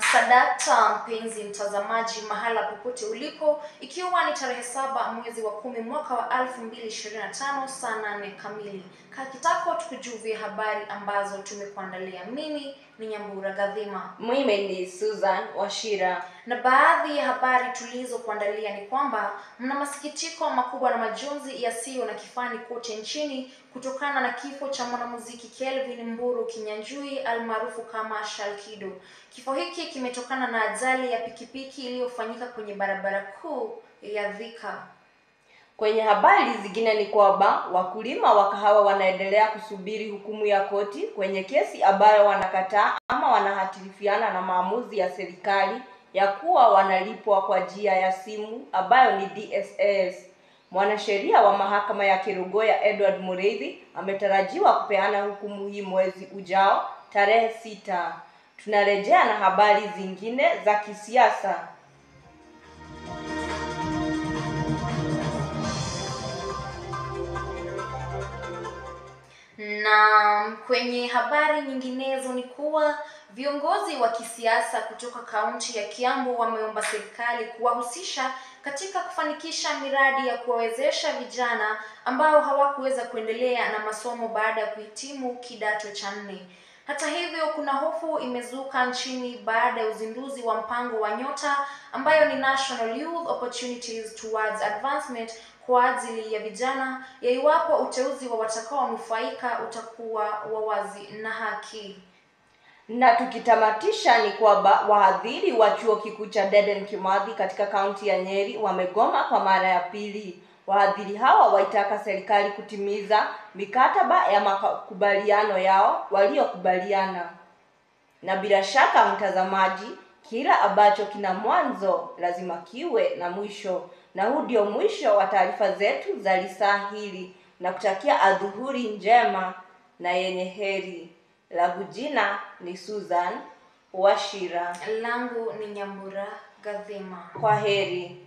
Sadakta mpenzi mtazamaji mahala popote ulipo, ikiwa ni tarehe 7 mwezi wa 10 mwaka wa 2025 saa 8 kamili. Kakitako tukujuvie habari ambazo tumekuandalia. Mimi ni Nyambura Gathima. Mimi ni Susan Washira. Na baadhi ya habari tulizo kuandalia ni kwamba mna masikitiko makubwa na majonzi yasiyo na kifani kote nchini kutokana na kifo cha mwanamuziki Kelvin Mburu Kinyanjui almaarufu kama Shalkido. Kifo hiki kimetokana na ajali ya pikipiki iliyofanyika kwenye barabara kuu ya Thika. Kwenye habari zingine ni kwamba wakulima wa kahawa wanaendelea kusubiri hukumu ya koti kwenye kesi ambayo wanakataa ama wanahatirifiana na maamuzi ya serikali ya kuwa wanalipwa kwa njia ya simu ambayo ni DSS. Mwanasheria wa mahakama ya Kerugoya Edward Mureithi ametarajiwa kupeana hukumu hii mwezi ujao tarehe 6. Tunarejea na habari zingine za kisiasa. Na kwenye habari nyinginezo ni kuwa viongozi wa kisiasa kutoka kaunti ya Kiambu wameomba serikali kuwahusisha katika kufanikisha miradi ya kuwawezesha vijana ambao hawakuweza kuendelea na masomo baada ya kuhitimu kidato cha 4. Hata hivyo, kuna hofu imezuka nchini baada ya uzinduzi wa mpango wa Nyota ambayo ni National Youth Opportunities Towards Advancement kwa ajili ya vijana, ya iwapo uteuzi wa watakaonufaika utakuwa wa wazi na haki. Na tukitamatisha ni kwamba wahadhiri wa chuo kikuu cha Dedan Kimathi katika kaunti ya Nyeri wamegoma kwa mara ya pili. Wahadhiri hawa waitaka serikali kutimiza mikataba ya makubaliano yao waliokubaliana. Na bila shaka mtazamaji, kila ambacho kina mwanzo lazima kiwe na mwisho. Na huu ndio mwisho wa taarifa zetu za lisaa hili, na kutakia adhuhuri njema na yenye heri. Langu jina ni Susan Washira. Langu ni Nyambura Gathima. Kwa heri.